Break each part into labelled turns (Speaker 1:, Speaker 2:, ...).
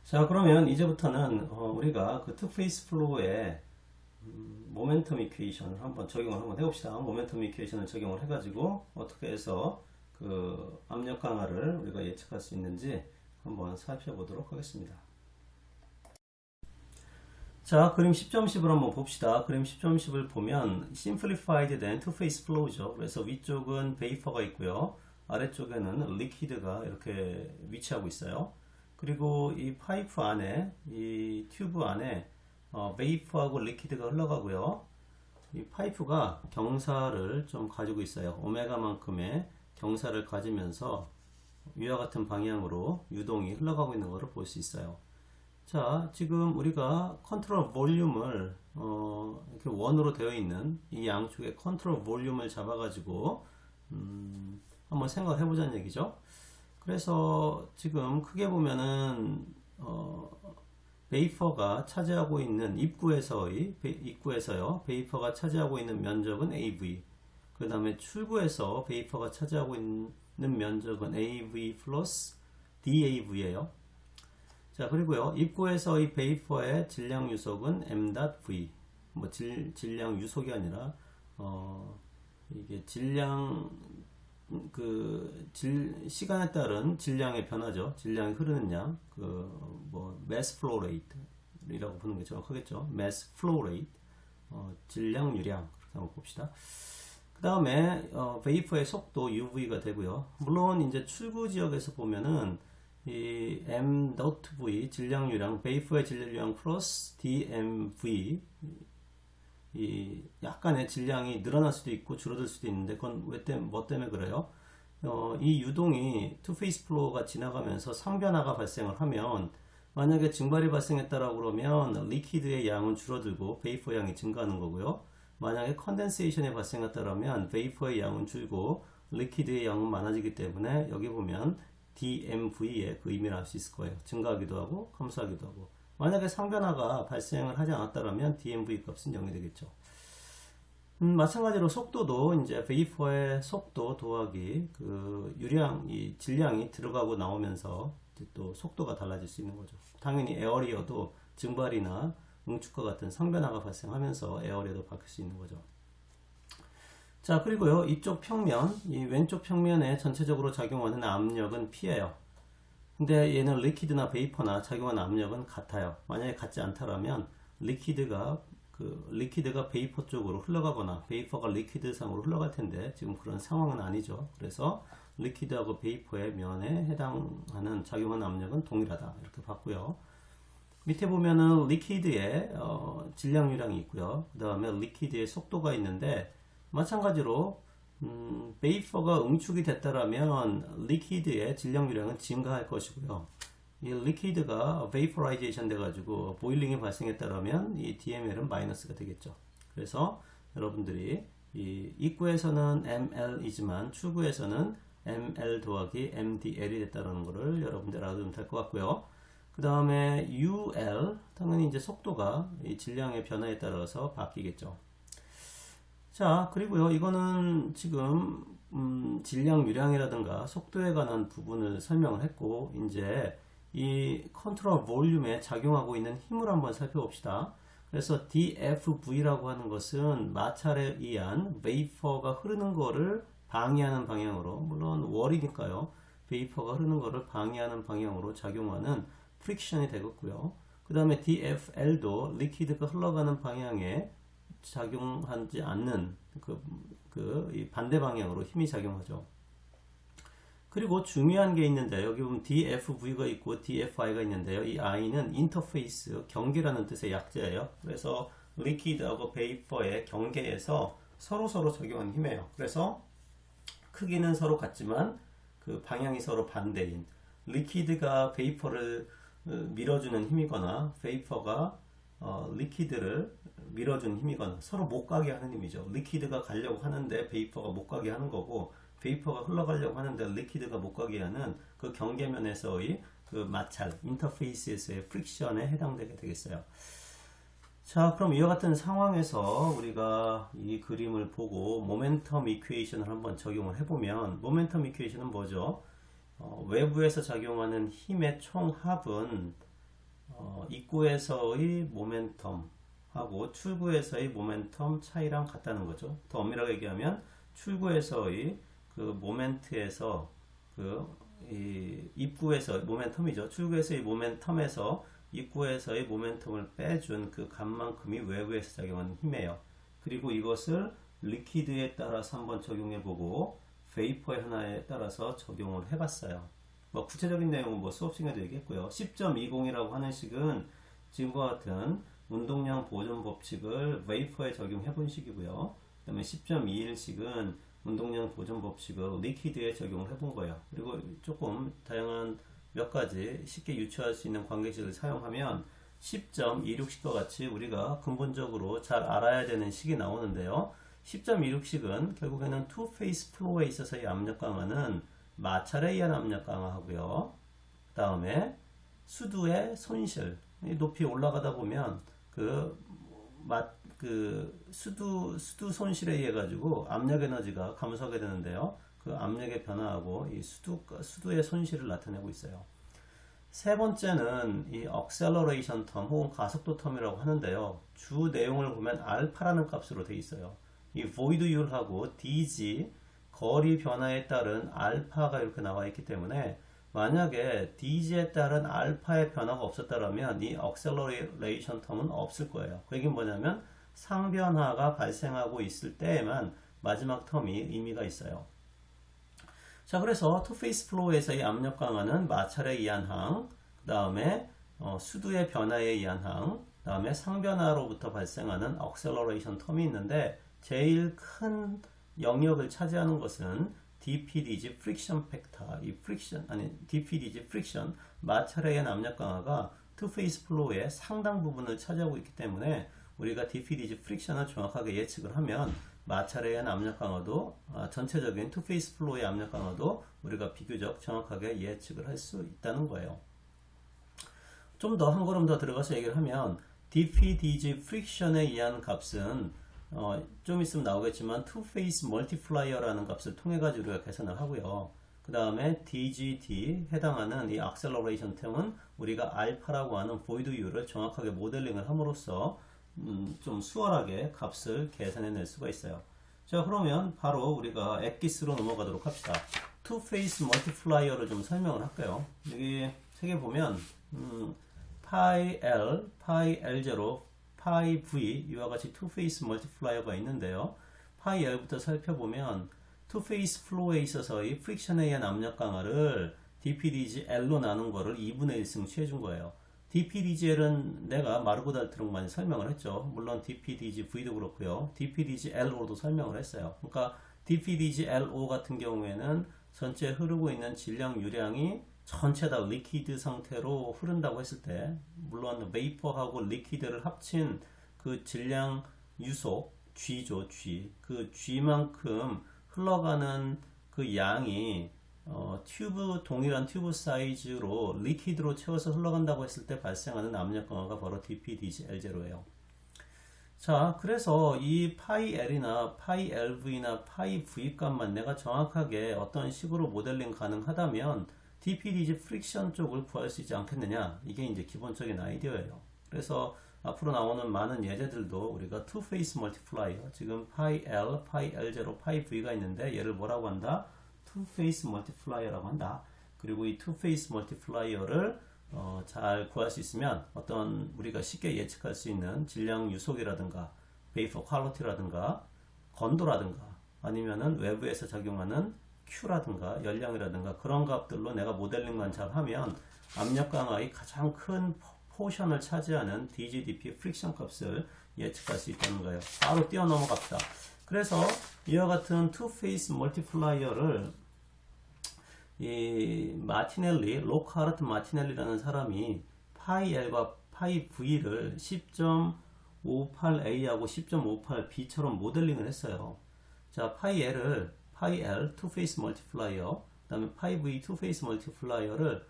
Speaker 1: 자, 그러면 이제부터는 우리가 그 투페이스 플로우의 모멘텀 이퀘이션을 한번 적용을 한번 해봅시다. 모멘텀 이퀘이션을 적용을 해가지고 어떻게 해서 그 압력 강화를 우리가 예측할 수 있는지 한번 살펴보도록 하겠습니다. 자, 그림 10.10을 한번 봅시다. 그림 10.10을 보면 simplified 된 two-phase flow죠. 그래서 위쪽은 베이퍼가 있고요. 아래쪽에는 리퀴드가 이렇게 위치하고 있어요. 그리고 이 파이프 안에, 이 튜브 안에 베이퍼하고 리퀴드가 흘러가고요. 이 파이프가 경사를 좀 가지고 있어요. 오메가만큼의 경사를 가지면서 위와 같은 방향으로 유동이 흘러가고 있는 것을 볼 수 있어요. 자, 지금 우리가 컨트롤 볼륨을 이렇게 원으로 되어 있는 이 양쪽의 컨트롤 볼륨을 잡아가지고 한번 생각해 보자는 얘기죠. 그래서 지금 크게 보면은 베이퍼가 차지하고 있는 입구에서요. 베이퍼가 차지하고 있는 면적은 AV. 그 다음에 출구에서 베이퍼가 차지하고 있는 면적은 AV 플러스 DAV예요. 자, 그리고요, 입구에서 이 베이퍼의 질량 유속은 m.v. 뭐 질량 유속이 아니라 이게 질량 시간에 따른 질량의 변화죠. 질량이 흐르는 양, mass flow rate이라고 부르는 게 정확하겠죠. mass flow rate, 질량 유량 그렇게 한번 봅시다. 그 다음에 베이퍼의 속도 UV가 되고요. 물론 이제 출구 지역에서 보면은 이 m.v 질량 유량, 베이퍼의 질량 유량 플러스 dmv 이 약간의 질량이 늘어날 수도 있고 줄어들 수도 있는데 그건 뭐 때문에 그래요? 이 유동이 투페이스 플로우가 지나가면서 상변화가 발생을 하면 만약에 증발이 발생했다라고 그러면 리퀴드의 양은 줄어들고 베이퍼 양이 증가하는 거고요. 만약에 컨덴세이션이 발생했다라면 베이퍼의 양은 줄고 리퀴드의 양은 많아지기 때문에 여기 보면 DMV의 그 의미를 알 수 있을 거예요. 증가하기도 하고 감소하기도 하고. 만약에 상변화가 발생을 하지 않았다면 DMV 값은 0이 되겠죠. 마찬가지로 속도도 이제 베이퍼의 속도 더하기 그 유량, 이 질량이 들어가고 나오면서 또 속도가 달라질 수 있는 거죠. 당연히 에어리어도 증발이나 응축과 같은 상변화가 발생하면서 에어리어도 바뀔 수 있는 거죠. 자, 그리고요, 이쪽 평면, 이 왼쪽 평면에 전체적으로 작용하는 압력은 P예요. 근데 얘는 리퀴드나 베이퍼나 작용하는 압력은 같아요. 만약에 같지 않다라면 리퀴드가 베이퍼 쪽으로 흘러가거나 베이퍼가 리퀴드 상으로 흘러갈 텐데 지금 그런 상황은 아니죠. 그래서 리퀴드하고 베이퍼의 면에 해당하는 작용하는 압력은 동일하다 이렇게 봤고요. 밑에 보면은 리퀴드의 질량 유량이 있고요. 그 다음에 리퀴드의 속도가 있는데 마찬가지로 베이퍼가 응축이 됐다라면 리퀴드의 질량 유량은 증가할 것이고요. 이 리퀴드가 베이퍼라이제이션 돼가지고 보일링이 발생했다라면 이 DML은 마이너스가 되겠죠. 그래서 여러분들이 이 입구에서는 ML이지만 출구에서는 ML 더하기 MDL이 됐다는 것을 여러분들 알아두면 될 것 같고요. 그 다음에 UL 당연히 이제 속도가 이 질량의 변화에 따라서 바뀌겠죠. 자, 그리고요, 이거는 지금 질량 유량이라든가 속도에 관한 부분을 설명을 했고 이제 이 컨트롤 볼륨에 작용하고 있는 힘을 한번 살펴봅시다. 그래서 DFV라고 하는 것은 마찰에 의한 베이퍼가 흐르는 거를 방해하는 방향으로, 물론 월이니까요, 베이퍼가 흐르는 거를 방해하는 방향으로 작용하는 프릭션이 되겠고요. 그 다음에 DFL도 리퀴드가 흘러가는 방향에 작용하지 않는 이 반대 방향으로 힘이 작용하죠. 그리고 중요한 게 있는데 여기 보면 DFV가 있고 DFI가 있는데요. 이 I는 인터페이스, 경계라는 뜻의 약자예요. 그래서 리퀴드하고 베이퍼의 경계에서 서로 작용하는 힘이에요. 그래서 크기는 서로 같지만 그 방향이 서로 반대인, 리퀴드가 베이퍼를 밀어주는 힘이거나 베이퍼가 리퀴드를 밀어주는 힘이거나 서로 못 가게 하는 힘이죠. 리퀴드가 가려고 하는데 베이퍼가 못 가게 하는 거고, 베이퍼가 흘러가려고 하는데 리퀴드가 못 가게 하는 그 경계면에서의 그 마찰, 인터페이스에서의 프릭션에 해당되게 되겠어요. 자, 그럼 이와 같은 상황에서 우리가 이 그림을 보고 모멘텀 이퀘이션을 한번 적용을 해보면, 모멘텀 이퀘이션은 뭐죠? 외부에서 작용하는 힘의 총합은 입구에서의 모멘텀하고 출구에서의 모멘텀 차이랑 같다는 거죠. 더 엄밀하게 얘기하면 출구에서의 그 모멘트에서 이 입구에서 모멘텀이죠. 출구에서의 모멘텀에서 입구에서의 모멘텀을 빼준 그 값만큼이 외부에서 작용하는 힘이에요. 그리고 이것을 리퀴드에 따라서 한번 적용해보고 베이퍼의 하나에 따라서 적용을 해봤어요. 뭐 구체적인 내용은 뭐 수업 시간에도 얘기했고요. 10.20이라고 하는 식은 지금과 같은 운동량 보존 법칙을 베이퍼에 적용해 본 식이고요. 그 다음에 10.21식은 운동량 보존 법칙을 리퀴드에 적용을 해본 거예요. 그리고 조금 다양한 몇 가지 쉽게 유추할 수 있는 관계식을 사용하면 10.26식과 같이 우리가 근본적으로 잘 알아야 되는 식이 나오는데요. 10.26식은 결국에는 투페이스 플로우에 있어서의 압력 강화는 마찰에 의한 압력 강화하고요. 그 다음에 수두의 손실, 높이 올라가다 보면 수두 손실에 의해 가지고 압력 에너지가 감소하게 되는데요. 그 압력의 변화하고 이 수두의 손실을 나타내고 있어요. 세 번째는 이 acceleration term 혹은 가속도 텀이라고 하는데요. 주 내용을 보면 알파라는 값으로 되어 있어요. 이 void율하고 dg 거리 변화에 따른 알파가 이렇게 나와 있기 때문에 만약에 dg에 따른 알파의 변화가 없었다면 이 acceleration term은 없을 거예요. 그 얘기는 뭐냐면 상변화가 발생하고 있을 때에만 마지막 텀이 의미가 있어요. 자, 그래서 투페이스 플로우에서의 압력 강화는 마찰에 의한 항, 그 다음에 수두의 변화에 의한 항, 그 다음에 상변화로부터 발생하는 acceleration 텀이 있는데 제일 큰 영역을 차지하는 것은 DPDG friction factor, DPDG friction, 마찰에 의한 압력 강화가 투페이스 플로우의 상당 부분을 차지하고 있기 때문에 우리가 DPDG friction을 정확하게 예측을 하면 마찰에 의한 압력 강화도 전체적인 투페이스 플로우의 압력 강화도 우리가 비교적 정확하게 예측을 할 수 있다는 거예요. 좀 더 한 걸음 더 들어가서 얘기를 하면 DPDG friction에 의한 값은 좀 있으면 나오겠지만 투페이스 멀티플라이어라는 값을 통해 가지고 우리가 계산을 하고요. 그 다음에 DGT 해당하는 이 acceleration term은 우리가 알파라고 하는 보이드율을 정확하게 모델링을 함으로써 좀 수월하게 값을 계산해낼 수가 있어요. 자, 그러면 바로 우리가 엑기스로 넘어가도록 합시다. 투페이스 멀티플라이어를 좀 설명을 할게요. 여기 책에 보면 파이 L, 파이 L0, 파이 V 이와 같이 투페이스 멀티플라이어가 있는데요. 파이 L부터 살펴보면 투페이스 플로우에 있어서의 프릭션에 의한 압력 강화를 DPDG L로 나눈 거를 2분의 1승 취해준 거예요. DPDGL은 내가 마르고 닳도록 많이 설명을 했죠. 물론 DPDGV도 그렇고요. DPDGLO도 설명을 했어요. 그러니까 DPDGLO 같은 경우에는 전체 흐르고 있는 질량 유량이 전체 다 리퀴드 상태로 흐른다고 했을 때 물론 베이퍼하고 리퀴드를 합친 그 질량 유속 G죠. G. 그 G만큼 흘러가는 그 양이 동일한 튜브 사이즈로 리퀴드로 채워서 흘러간다고 했을 때 발생하는 압력 강화가 바로 DPDG-L0예요. 자, 그래서 이 파이 L이나 파이 LV나 파이 V 값만 내가 정확하게 어떤 식으로 모델링 가능하다면 DPDG 프릭션 쪽을 구할 수 있지 않겠느냐. 이게 이제 기본적인 아이디어예요. 그래서 앞으로 나오는 많은 예제들도 우리가 투페이스 멀티플라이어, 지금 파이 L, 파이 L0, 파이 V가 있는데 얘를 뭐라고 한다? 투페이스 멀티플라이어라고 한다. 그리고 이 투페이스 멀티플라이어를 잘 구할 수 있으면 어떤 우리가 쉽게 예측할 수 있는 질량 유속이라든가 베이퍼 퀄리티라든가 건도라든가 아니면은 외부에서 작용하는 Q라든가 열량이라든가 그런 값들로 내가 모델링만 잘 하면 압력 강화의 가장 큰 포션을 차지하는 DGDP 프릭션 값을 예측할 수 있다는 거예요. 바로 뛰어 넘어갑시다. 그래서 이와 같은 투페이스 멀티플라이어를 이 마티넬리, 로카르트 마티넬리라는 사람이 파이 L과 파이 V를 10.58A하고 10.58B처럼 모델링을 했어요. 자, 파이 L 투페이스 멀티플라이어, 그 다음에 파이 V 투페이스 멀티플라이어를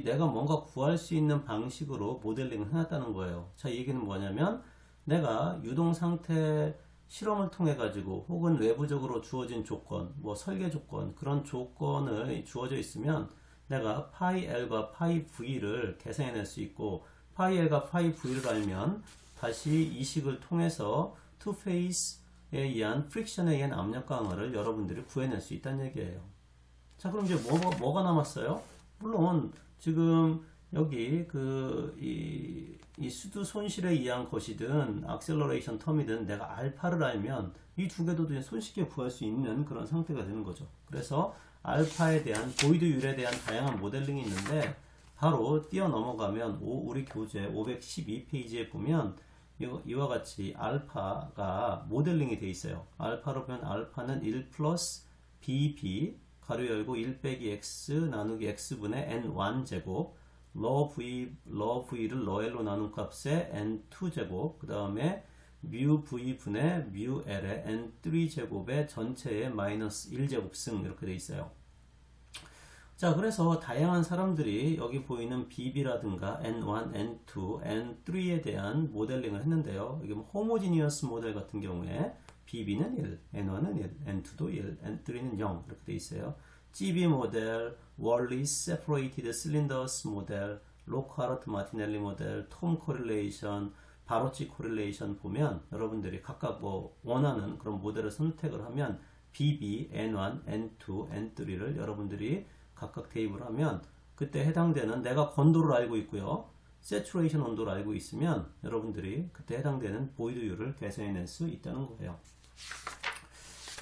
Speaker 1: 내가 뭔가 구할 수 있는 방식으로 모델링을 해놨다는 거예요. 자, 이 얘기는 뭐냐면 내가 유동 상태 실험을 통해 가지고 혹은 외부적으로 주어진 조건, 뭐 설계 조건, 그런 조건을 주어져 있으면 내가 파이 L과 파이 V를 계산해낼 수 있고 파이 L과 파이 V를 알면 다시 이 식을 통해서 투페이스에 의한 프릭션에 의한 압력 강화를 여러분들이 구해낼 수 있다는 얘기예요. 자, 그럼 이제 뭐가 남았어요? 물론 지금 여기 이 수두 손실에 의한 것이든 악셀러레이션 텀이든 내가 알파를 알면 이 두 개도 손쉽게 구할 수 있는 그런 상태가 되는 거죠. 그래서 알파에 대한 보이드율에 대한 다양한 모델링이 있는데 바로 뛰어넘어가면 우리 교재 512페이지에 보면 이와 같이 알파가 모델링이 되어 있어요. 알파로 보면 알파는 1 플러스 BB 가로 열고 1 빼기 X 나누기 X분의 N1 제곱 러 V를 러 L로 나눈 값에 N2 제곱 그 다음에 뮤 V 분의 뮤 L의 N3 제곱의 전체의 마이너스 1제곱승 이렇게 되어 있어요. 자, 그래서 다양한 사람들이 여기 보이는 BB라든가 N1, N2, N3에 대한 모델링을 했는데요. 여기 호모지니어스 모델 같은 경우에 BB는 1, N1은 1, N2도 1, N3는 0 이렇게 되어 있어요. GB 모델, 월리스 세퍼레이티드 실린더스 모델, 로크하르트 마티넬리 모델, 톰 코릴레이션, 바로치 코릴레이션 보면 여러분들이 각각 원하는 그런 모델을 선택을 하면 BB, N1, N2, N3를 여러분들이 각각 대입을 하면 그때 해당되는 내가 건도를 알고 있고요. 세츄레이션 온도를 알고 있으면 여러분들이 그때 해당되는 보이드율을 계산해낼 수 있다는 거예요.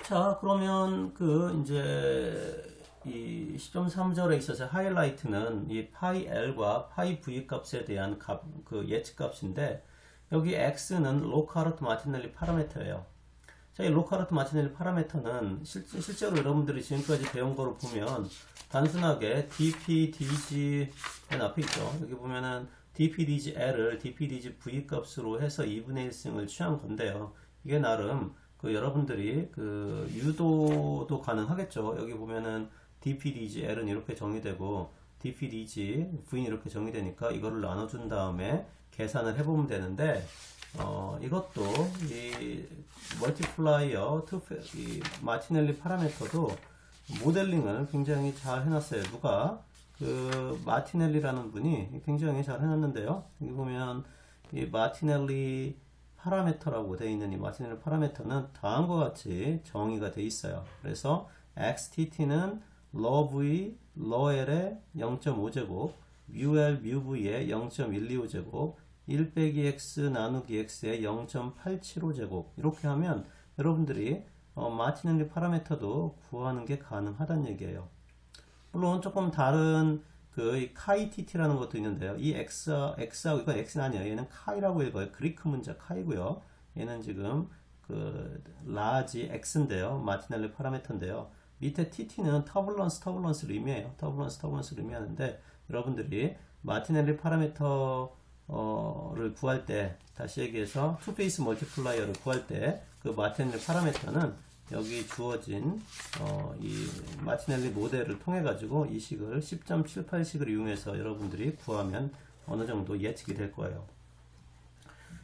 Speaker 1: 자, 그러면 이제 이 10.3절에 있어서 하이라이트는 이 파이 L과 파이 V 값에 대한 예측 값인데 여기 X는 로크하르트 마티넬리 파라미터예요. 자, 이 로크하르트 마티넬리 파라미터는 실제로 여러분들이 지금까지 배운 거로 보면 단순하게 dp/dg 맨 앞에 있죠. 여기 보면은 dp/dgL을 dp/dg 값으로 해서 2분의 1승을 취한 건데요. 이게 나름 여러분들이 유도도 가능하겠죠. 여기 보면은 dp/dgL은 이렇게 정의되고 dp/dg V는 이렇게 정의되니까 이거를 나눠준 다음에 계산을 해보면 되는데 이것도 이 멀티플라이어 이 마티넬리 파라미터도 모델링을 굉장히 잘 해놨어요. 누가 마티넬리라는 분이 굉장히 잘 해놨는데요. 여기 보면 이 마티넬리 파라미터라고 되어 있는 이 마티넬리 파라미터는 다음과 같이 정의가 되어 있어요. 그래서 XTT는 러 V, 러 L의 0.5제곱, 뮤 L, 뮤 V의 0.125제곱, 1 빼기 X 나누기 X의 0.875제곱 이렇게 하면 여러분들이 마티넬리 파라미터도 구하는 게 가능하다는 얘기예요. 물론 조금 다른 카이TT라는 것도 있는데요. 이 X하고 이건 X는 아니에요. 얘는 카이라고 읽어요. 그리크 문자 카이고요. 얘는 지금 라지 X인데요. 마티넬리 파라미터인데요. 밑에 TT는 터블런스를 의미해요. 터블런스를 의미하는데 여러분들이 마티넬리 파라미터를 구할 때 다시 얘기해서 투페이스 멀티플라이어를 구할 때 마티넬리 파라미터는 여기 주어진 이 마티넬리 모델을 통해 가지고 이 식을 10.78식을 이용해서 여러분들이 구하면 어느 정도 예측이 될 거예요.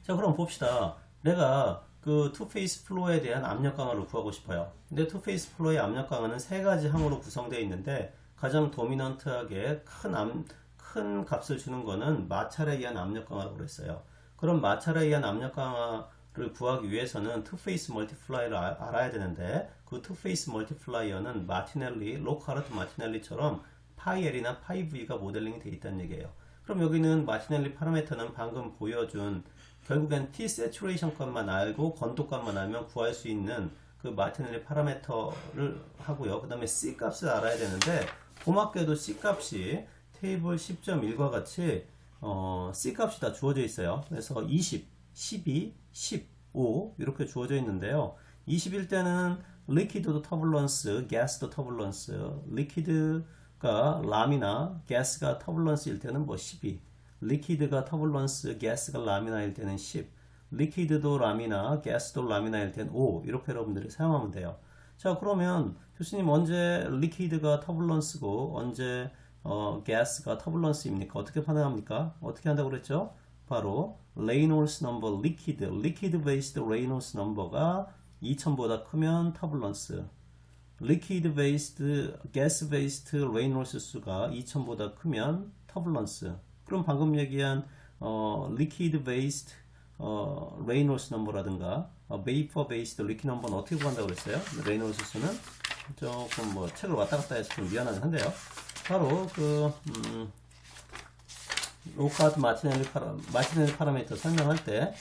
Speaker 1: 자, 그럼 봅시다. 내가 투페이스 플로어에 대한 압력 강화를 구하고 싶어요. 근데 투페이스 플로어의 압력 강화는 세 가지 항으로 구성되어 있는데 가장 도미넌트하게 큰 값을 주는 거는 마찰에 의한 압력 강화라고 그랬어요. 그럼 마찰에 의한 압력 강화를 구하기 위해서는 투페이스 멀티플라이어를 알아야 되는데 그 투페이스 멀티플라이어는 로크하르트 마티넬리처럼 파이 L이나 파이 V가 모델링이 되어 있다는 얘기예요. 그럼 여기는 마티넬리 파라미터는 방금 보여준 결국엔 T 세츄레이션 값만 알고 건도 값만 알면 구할 수 있는 마티넬리 파라미터를 하고요. 그 다음에 C 값을 알아야 되는데 고맙게도 C 값이 테이블 10.1과 같이 C 값이 다 주어져 있어요. 그래서 20, 12, 15 이렇게 주어져 있는데요. 20일 때는 리퀴드도 터블런스, 가스도 터블런스, 리퀴드가 라미나, 가스가 터블런스일 때는 12, 리퀴드가 터블런스, 가스가 라미나일 때는 10, 리퀴드도 라미나, 가스도 라미나일 때는 5 이렇게 여러분들이 사용하면 돼요. 자, 그러면 교수님 언제 리퀴드가 터블런스고 언제 가스가 터블런스입니까? 어떻게 판단합니까? 어떻게 한다고 그랬죠? 바로 레이놀스 넘버 리퀴드 베이스드 레이놀스 넘버가 2000보다 크면 터블런스, 리퀴드 베이스드 가스 베이스드 레이놀스 수가 2000보다 크면 터블런스. 그럼 방금 얘기한 liquid based Reynolds number라든가 vapor based leak number는 어떻게 구한다고 그랬어요? 레이놀스 수는 조금 뭐 책을 왔다 갔다 해서 좀 미안하긴 한데요. 바로 그 로카트 마티넬리 파라미터 설명할 때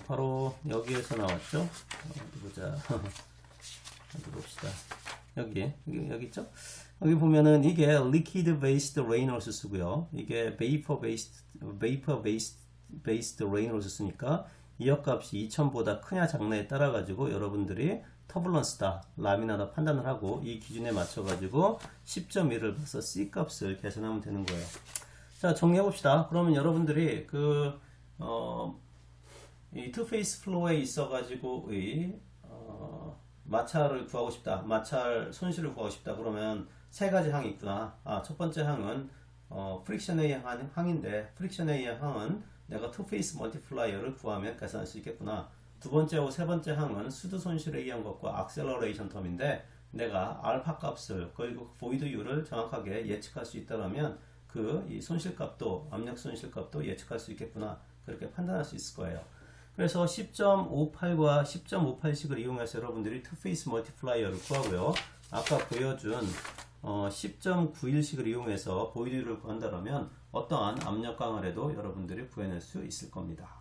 Speaker 1: 바로 여기에서 나왔죠. 어디 보자. 어디 봅시다. 여기 있죠? 여기 보면은 이게 liquid based Reynolds 수고요. 이게 vapor based Reynolds 수니까 이 역값이 2000보다 크냐 작냐에 따라 가지고 여러분들이 터블런스다, 라미나다 판단을 하고 이 기준에 맞춰 가지고 10.1을 봐서 C 값을 계산하면 되는 거예요. 자, 정리해 봅시다. 그러면 여러분들이 이 투페이스 플로우에 있어 가지고 마찰을 구하고 싶다, 마찰 손실을 구하고 싶다. 그러면 세 가지 항이 있구나. 첫 번째 항은 프릭션에 의한 항인데, 프릭션에 의한 항은 내가 투페이스 멀티플라이어를 구하면 계산할 수 있겠구나. 두 번째하고 세 번째 항은 수드 손실에 의한 것과 악셀러레이션 텀인데, 내가 알파 값을 그리고 보이드율을 정확하게 예측할 수 있다면 이 손실값도, 압력 손실값도 예측할 수 있겠구나. 그렇게 판단할 수 있을 거예요. 그래서 10.58과 10.58식을 이용해서 여러분들이 투페이스 멀티플라이어를 구하고요. 아까 보여준 10.91식을 이용해서 보이드율을 구한다면 어떠한 압력 강을 해도 여러분들이 구해낼 수 있을 겁니다.